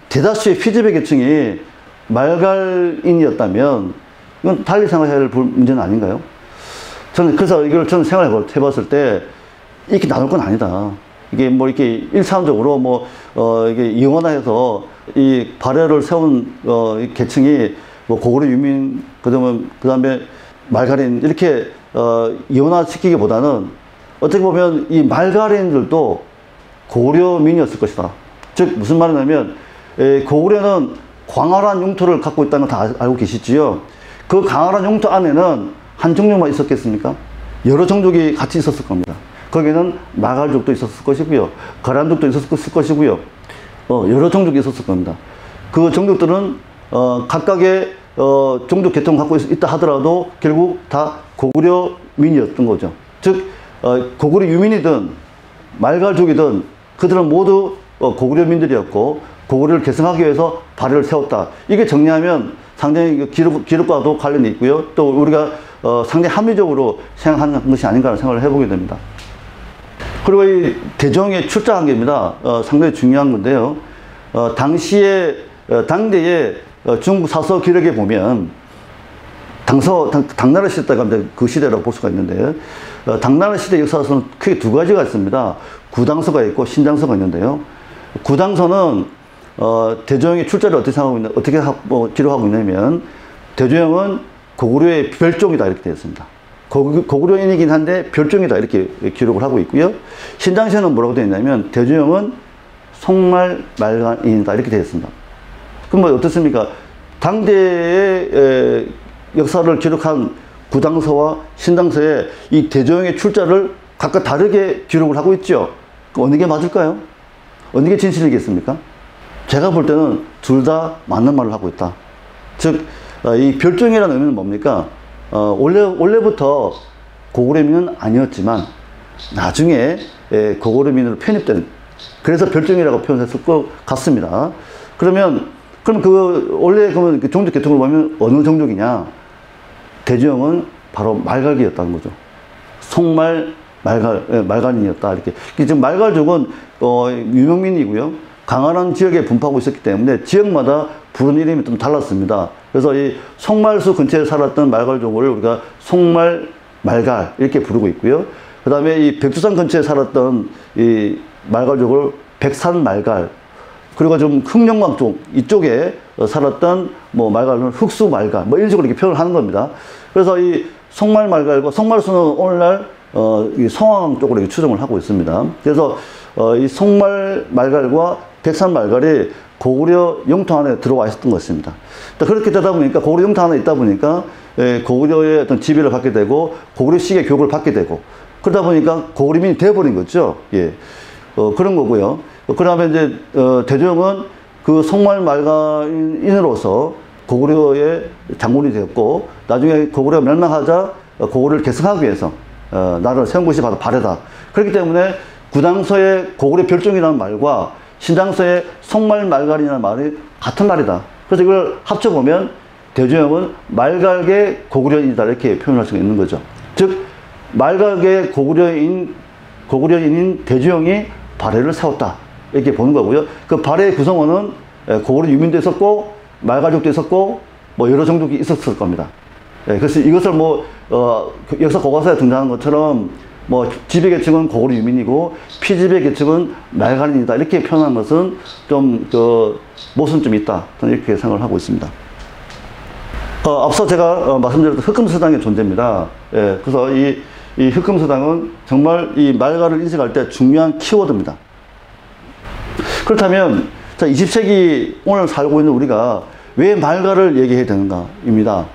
대다수의 피지배 계층이 말갈인이었다면 이건 달리 생각해야 할 문제는 아닌가요? 그래서 이걸 저는 생각해봤을 때 이렇게 나눌 건 아니다. 이게 뭐 이렇게 일차원적으로 이게 이원화해서 이 발해를 세운 이 계층이 뭐 고구려 유민 그 다음에 말갈인 이렇게 이원화시키기보다는 어떻게 보면 이 말갈인들도 고구려민이었을 것이다. 즉 무슨 말이냐면 고구려는 광활한 영토를 갖고 있다는 거 다 알고 계시지요. 그 광활한 영토 안에는 한 종족만 있었겠습니까? 여러 종족이 같이 있었을 겁니다. 거기는 마갈족도 있었을 것이고요. 거란족도 있었을 것이고요. 여러 종족이 있었을 겁니다. 그 종족들은 각각의 종족 계통을 갖고 있다 하더라도 결국 다 고구려민이었던 거죠. 즉 고구려 유민이든 말갈족이든 그들은 모두 고구려민들이었고 고구려를 계승하기 위해서 발해를 세웠다. 이게 정리하면 상당히 기록과도 관련이 있고요. 또 우리가 상당히 합리적으로 생각하는 것이 아닌가 하는 생각을 해보게 됩니다. 그리고 이 대종의 출자한 게입니다. 상당히 중요한 건데요. 당대의 중국 사서 기록에 보면 당나라 시대가 그 시대라고 볼 수가 있는데 당나라 시대 역사서는 크게 두 가지가 있습니다. 구당서가 있고 신당서가 있는데요. 구당서는 대종의 출자를 어떻게 기록하고 있냐면 대종은 고구려의 별종이다 이렇게 되어 있습니다. 고구려인이긴 한데 별종이다 이렇게 기록을 하고 있고요. 신당서는 뭐라고 되어 있냐면 대종은 송말 말간인이다 이렇게 되어 있습니다. 그럼 뭐 어떻습니까? 당대의 역사를 기록한 구당서와 신당서에 이 대종의 출자를 각각 다르게 기록을 하고 있죠. 어느 게 맞을까요? 어느 게 진실이겠습니까? 제가 볼 때는 둘 다 맞는 말을 하고 있다. 즉, 이 별종이라는 의미는 뭡니까? 원래부터 고구려민은 아니었지만 나중에 고구려민으로 편입된, 그래서 별종이라고 표현했을 것 같습니다. 그럼 원래 그 종족 계통을 보면 어느 종족이냐? 대종은 바로 말갈기였다는 거죠. 송말 말갈인이었다 이렇게. 지금 말갈족은 유명민이고요. 강한한 지역에 분포하고 있었기 때문에 지역마다 부르는 이름이 좀 달랐습니다. 그래서 이 송말수 근처에 살았던 말갈족을 우리가 송말 말갈 이렇게 부르고 있고요. 그 다음에 이 백두산 근처에 살았던 이 말갈족을 백산 말갈, 그리고 좀 흑령강 쪽 이쪽에 살았던 뭐 말갈은 흑수 말갈 뭐 이런 식으로 이렇게 표현을 하는 겁니다. 그래서 이 송말 말갈과 송말수는 오늘날 이 성황 쪽으로 이렇게 추정을 하고 있습니다. 그래서 이 송말 말갈과 백산 말갈이 고구려 영토 안에 들어와 있었던 것입니다. 그렇게 되다 보니까 고구려 영토 안에 있다 보니까 고구려의 어떤 지배를 받게 되고 고구려식의 교육을 받게 되고 그러다 보니까 고구려민이 되어버린 거죠. 예, 그런 거고요. 그다음에 이제 대종은 그 송말 말갈인으로서 고구려의 장군이 되었고 나중에 고구려가 멸망하자 고구려를 계승하기 위해서 나라를 세운 것이 바로 발해다. 그렇기 때문에 구당서의 고구려 별종이라는 말과 신당서의 송말 말갈이라는 말이 같은 말이다. 그래서 이걸 합쳐보면 대종은 말갈계 고구려인이다 이렇게 표현할 수가 있는 거죠. 즉 말갈계 고구려인인 대종이 발해를 세웠다 이렇게 보는 거고요. 그 발해의 구성원은 고구려 유민도 있었고 말갈족도 있었고 뭐 여러 종족이 있었을 겁니다. 그래서 이것을 역사 교과서에 등장하는 것처럼 지배 계층은 고구려 유민이고 피지배 계층은 말갈인이다 이렇게 표현한 것은 좀 모순 좀 있다 저는 이렇게 생각을 하고 있습니다. 앞서 제가 말씀드렸던 흑금서당의 존재입니다. 그래서 이 흑금서당은 정말 이 말갈을 인식할 때 중요한 키워드입니다. 그렇다면 자 20세기 오늘 살고 있는 우리가 왜 말갈을 얘기해야 되는가입니다.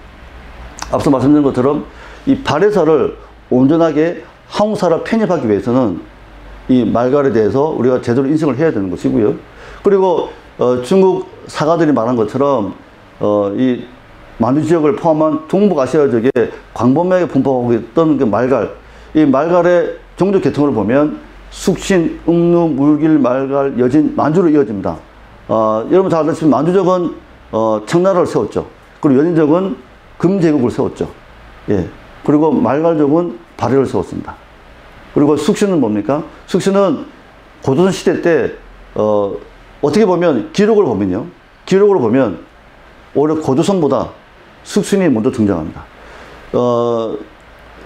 앞서 말씀드린 것처럼 이 발해서를 온전하게 한국사를 편입하기 위해서는 이 말갈에 대해서 우리가 제대로 인식을 해야 되는 것이고요. 그리고 중국 사가들이 말한 것처럼 이 만주 지역을 포함한 동북아시아 지역에 광범위하게 분포하고 있던 그 말갈, 이 말갈의 종족 계통을 보면 숙신, 웅루, 물길, 말갈, 여진, 만주로 이어집니다. 여러분 잘 아시다시피 만주족은 청나라를 세웠죠. 그리고 여진족은 금제국을 세웠죠. 예. 그리고 말갈족은 발해를 세웠습니다. 그리고 숙신은 뭡니까? 숙신은 고조선 시대 때 어떻게 보면 기록으로 보면 오히려 고조선보다 숙신이 먼저 등장합니다.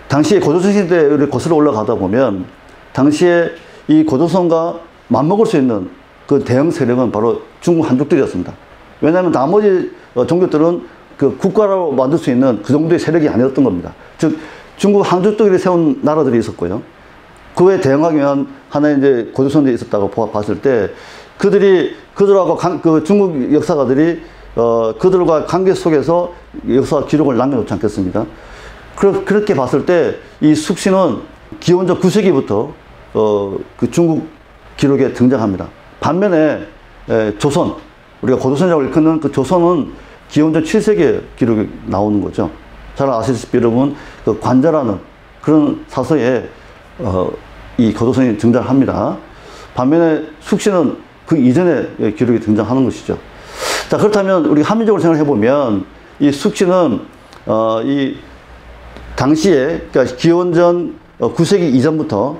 당시에 고조선 시대를 거슬러 올라가다 보면 당시에 이 고조선과 맞먹을 수 있는 그 대형 세력은 바로 중국 한족들이었습니다. 왜냐하면 나머지 종족들은 그 국가로 만들 수 있는 그 정도의 세력이 아니었던 겁니다. 즉 중국 한족들이 세운 나라들이 있었고요. 그에 대응하기 위한 하나의 이제 고조선에 있었다고 봤을 때 그들하고 그 중국 역사가들이 그들과 관계 속에서 역사 기록을 남겨놓지 않겠습니까? 그렇게 봤을 때 이 숙신은 기원전 9세기부터 그 중국 기록에 등장합니다. 반면에 조선, 우리가 고조선이라고 일컫는 그 조선은 기원전 7세기에 기록이 나오는 거죠. 잘 아시다시피 여러분, 그 관자라는 그런 사서에 이 고조선이 등장합니다. 반면에 숙신은 그 이전에 기록이 등장하는 것이죠. 자, 그렇다면 우리 합리적으로 생각해 보면 이 숙신은 이 당시에, 그러니까 기원전 9세기 이전부터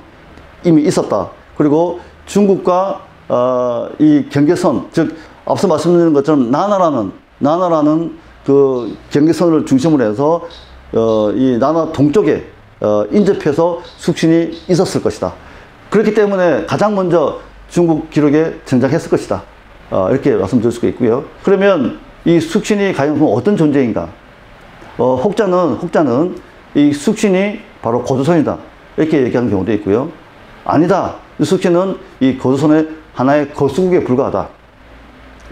이미 있었다. 그리고 중국과 이 경계선, 즉 앞서 말씀드린 것처럼 나나라는 그 경계선을 중심으로 해서 이 나나 동쪽에 인접해서 숙신이 있었을 것이다. 그렇기 때문에 가장 먼저 중국 기록에 등장했을 것이다. 이렇게 말씀드릴 수가 있고요. 그러면 이 숙신이 과연 어떤 존재인가? 혹자는 이 숙신이 바로 고조선이다. 이렇게 얘기하는 경우도 있고요. 아니다. 이 숙신은 이 고조선의 하나의 거수국에 불과하다.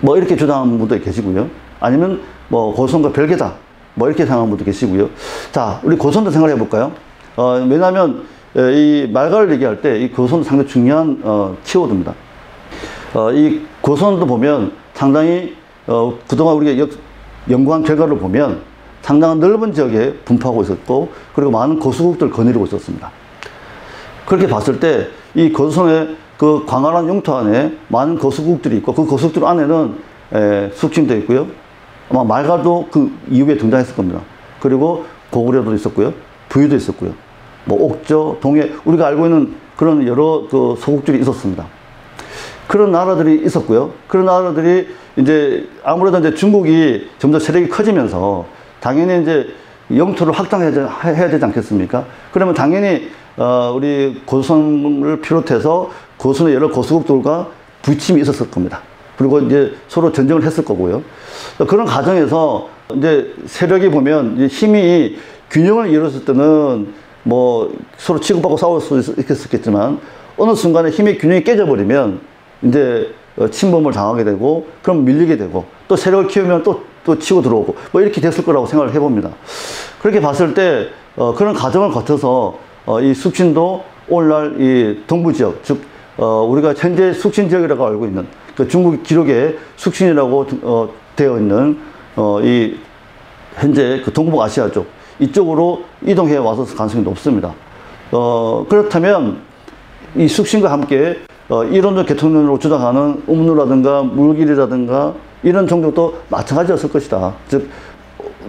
뭐 이렇게 주장하는 분도 계시고요. 아니면 뭐 고조선과 별개다. 뭐 이렇게 생각하는 분도 계시고요. 자, 우리 고조선도 생각해 볼까요? 왜냐하면 이 말가를 얘기할 때 이 고조선은 상당히 중요한 키워드입니다. 이 고조선도 보면 상당히 그동안 우리가 연구한 결과를 보면 상당한 넓은 지역에 분포하고 있었고, 그리고 많은 거수국들을 거느리고 있었습니다. 그렇게 봤을 때 이 고조선의 그 광활한 영토 안에 많은 거수국들이 있고, 그 거수국들 안에는 숙신도 있고요. 아마 말갈도 그 이후에 등장했을 겁니다. 그리고 고구려도 있었고요. 부유도 있었고요. 뭐 옥저, 동해, 우리가 알고 있는 그런 여러 그 소국들이 있었습니다. 그런 나라들이 있었고요. 그런 나라들이 이제 아무래도 이제 중국이 점점 세력이 커지면서 당연히 이제 영토를 확장해야 되지 않겠습니까? 그러면 당연히 우리 고조선을 비롯해서 고조선의 여러 거수국들과 부딪힘이 있었을 겁니다. 그리고 이제 서로 전쟁을 했을 거고요. 그런 과정에서 이제 세력이 보면 이제 힘이 균형을 이뤘을 때는 뭐 서로 치고받고 싸울 수 있겠지만, 어느 순간에 힘의 균형이 깨져버리면 이제 침범을 당하게 되고, 그럼 밀리게 되고, 또 세력을 키우면 또 치고 들어오고, 뭐 이렇게 됐을 거라고 생각을 해봅니다. 그렇게 봤을 때 그런 과정을 거쳐서 이 숙신도 오늘날 이 동부 지역, 즉 우리가 현재 숙신 지역이라고 알고 있는 그 중국 기록에 숙신이라고 되어 있는 이 현재 그 동북아시아 쪽 이쪽으로 이동해 와서 가능성이 높습니다. 그렇다면 이 숙신과 함께 이론적 개통론으로 주장하는 음루라든가 물길이라든가 이런 종족도 마찬가지였을 것이다. 즉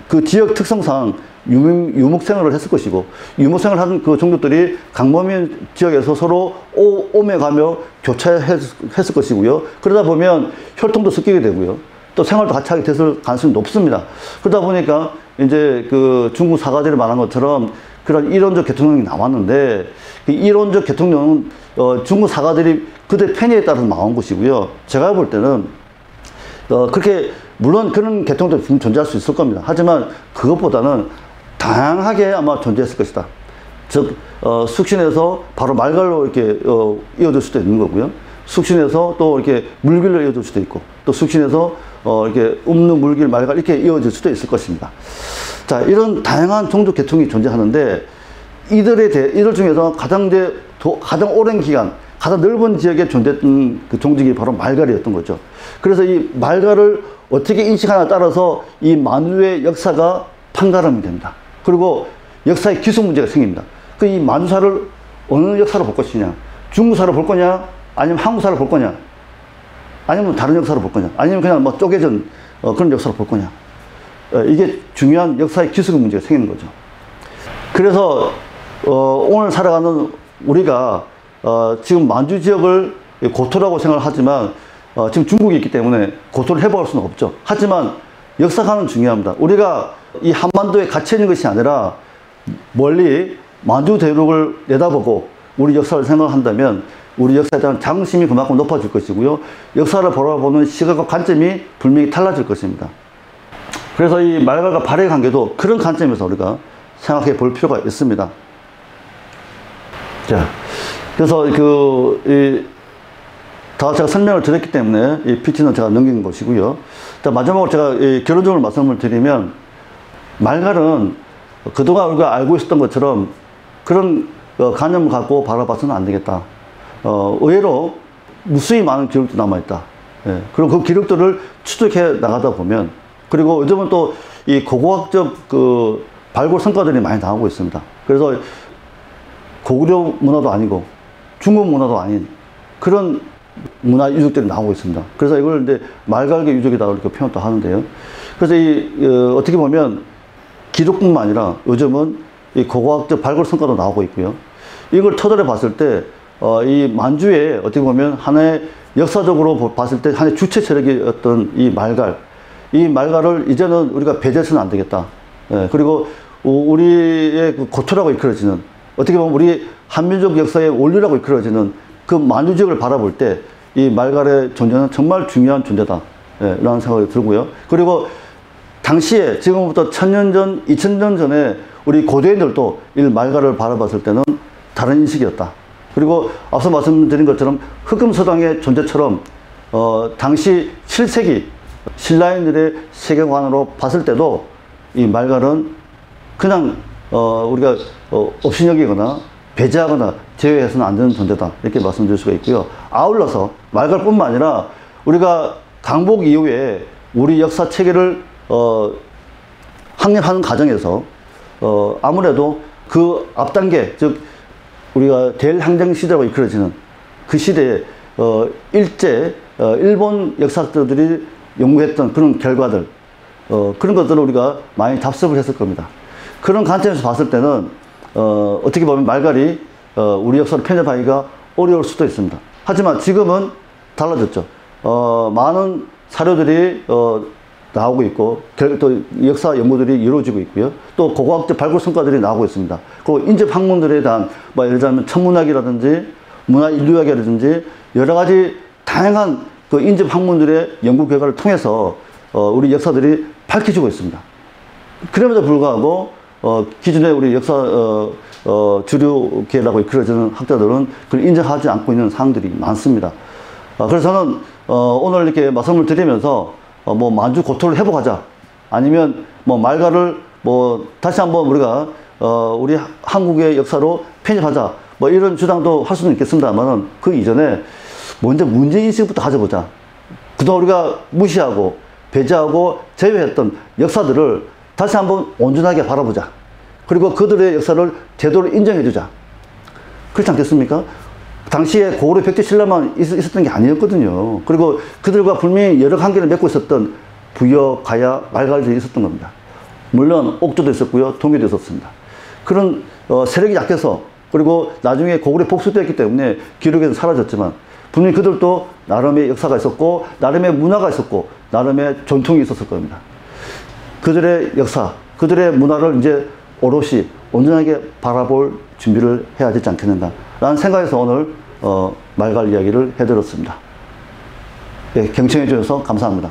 그 지역 특성상 유목생활을 했을 것이고, 유목생활을 하는 그 종족들이 강범인 지역에서 서로 오며 가며 교차했을 것이고요. 그러다 보면 혈통도 섞이게 되고요. 또 생활도 같이 하게 됐을 가능성이 높습니다. 그러다 보니까 이제 그 중국 사가들이 말한 것처럼 그런 이론적 개통론이 나왔는데, 그 이론적 개통론은 중국 사가들이 그들 편의에 따라서 나온 것이고요. 제가 볼 때는 그렇게 물론 그런 개통도 존재할 수 있을 겁니다. 하지만 그것보다는 다양하게 아마 존재했을 것이다. 즉 숙신에서 바로 말갈로 이렇게 이어질 수도 있는 거고요. 숙신에서 또 이렇게 물길로 이어질 수도 있고, 또 숙신에서 이렇게 음루, 물길, 말갈 이렇게 이어질 수도 있을 것입니다. 자, 이런 다양한 종족 계통이 존재하는데, 이들 중에서 가장 오랜 기간, 가장 넓은 지역에 존재했던 그 종족이 바로 말갈이었던 거죠. 그래서 이 말갈을 어떻게 인식하냐에 따라서 이 만주의 역사가 판가름이 됩니다. 그리고 역사의 기술 문제가 생깁니다. 그 이 만주사를 어느 역사로 볼 것이냐, 중국사로 볼 거냐, 아니면 한국사로 볼 거냐, 아니면 다른 역사로 볼 거냐, 아니면 그냥 뭐 쪼개진 그런 역사로 볼 거냐. 이게 중요한 역사의 기술 문제가 생기는 거죠. 그래서 오늘 살아가는 우리가 지금 만주 지역을 고토라고 생각을 하지만 지금 중국이 있기 때문에 고토를 해부할 수는 없죠. 하지만 역사관은 중요합니다. 우리가 이 한반도에 갇혀 있는 것이 아니라 멀리 만주 대륙을 내다보고 우리 역사를 생각한다면 우리 역사에 대한 자긍심이 그만큼 높아질 것이고요. 역사를 바라보는 시각과 관점이 분명히 달라질 것입니다. 그래서 이 말갈과 발해의 관계도 그런 관점에서 우리가 생각해 볼 필요가 있습니다. 자, 그래서 다 제가 설명을 드렸기 때문에 이 PT는 제가 넘긴 것이고요. 자, 마지막으로 제가 결론적으로 말씀을 드리면, 말갈은 그동안 우리가 알고 있었던 것처럼 그런 관념을 갖고 바라봐서는 안 되겠다. 의외로 무수히 많은 기록도 남아있다. 예. 그리고 그 기록들을 추적해 나가다 보면, 그리고 요즘은 또 이 고고학적 그 발굴 성과들이 많이 나오고 있습니다. 그래서 고구려 문화도 아니고 중국 문화도 아닌 그런 문화 유적들이 나오고 있습니다. 그래서 이걸 이제 말갈계 유적이다 이렇게 표현도 하는데요. 그래서 어떻게 보면 기록뿐만 아니라 요즘은 이 고고학적 발굴 성과도 나오고 있고요. 이걸 터덜해 봤을 때, 이 만주에 어떻게 보면 하나의 역사적으로 봤을 때 하나의 주체 세력이었던 이 말갈을 이제는 우리가 배제해서는 안 되겠다. 예, 그리고 우리의 그 고초라고 이끌어지는, 어떻게 보면 우리 한민족 역사의 원류라고 이끌어지는 그 만주 지역을 바라볼 때 이 말갈의 존재는 정말 중요한 존재다. 예, 라는 생각이 들고요. 그리고 당시에 지금부터 1000년 전, 2000년 전에 우리 고대인들도 이 말갈을 바라봤을 때는 다른 인식이었다. 그리고 앞서 말씀드린 것처럼 흑금서당의 존재처럼 당시 7세기 신라인들의 세계관으로 봤을 때도 이 말갈은 그냥 우리가 업신여기거나 배제하거나 제외해서는 안 되는 존재다, 이렇게 말씀드릴 수가 있고요. 아울러서 말갈뿐만 아니라 우리가 강복 이후에 우리 역사 체계를 확립하는 과정에서 아무래도 그 앞단계, 즉 우리가 대일항쟁 시대로 이끌어지는 그 시대에 일본 역사학자들이 연구했던 그런 결과들, 그런 것들을 우리가 많이 답습을 했을 겁니다. 그런 관점에서 봤을 때는 어떻게 보면 말갈이 우리 역사를 편협하기가 어려울 수도 있습니다. 하지만 지금은 달라졌죠. 많은 사료들이 나오고 있고, 또 역사 연구들이 이루어지고 있고요. 또 고고학적 발굴 성과들이 나오고 있습니다. 그리고 인접 학문들에 대한, 예를 들자면 천문학이라든지 문화인류학이라든지 여러 가지 다양한 그 인접 학문들의 연구 결과를 통해서 우리 역사들이 밝혀지고 있습니다. 그럼에도 불구하고 기존의 우리 역사 주류계라고 이끌어지는 학자들은 그걸 인정하지 않고 있는 사항들이 많습니다. 그래서 저는 오늘 이렇게 말씀을 드리면서 뭐 만주 고토를 회복하자, 아니면 뭐 말갈을 뭐 다시 한번 우리가 우리 한국의 역사로 편입하자, 뭐 이런 주장도 할 수는 있겠습니다만은, 그 이전에 먼저 문제인식부터 가져보자. 그동안 우리가 무시하고 배제하고 제외했던 역사들을 다시 한번 온전하게 바라보자. 그리고 그들의 역사를 제대로 인정해주자. 그렇지 않겠습니까? 당시에 고구려 백제 신라만 있었던 게 아니었거든요. 그리고 그들과 분명히 여러 관계를 맺고 있었던 부여, 가야, 말갈들이 있었던 겁니다. 물론 옥조도 있었고요, 동해도 있었습니다. 그런 세력이 약해서, 그리고 나중에 고구려 복수되었기 때문에 기록에서 사라졌지만, 분명히 그들도 나름의 역사가 있었고, 나름의 문화가 있었고, 나름의 전통이 있었을 겁니다. 그들의 역사, 그들의 문화를 이제 오롯이 온전하게 바라볼 준비를 해야 되지 않겠는가 라는 생각에서 오늘 말갈 이야기를 해드렸습니다. 네, 경청해 주셔서 감사합니다.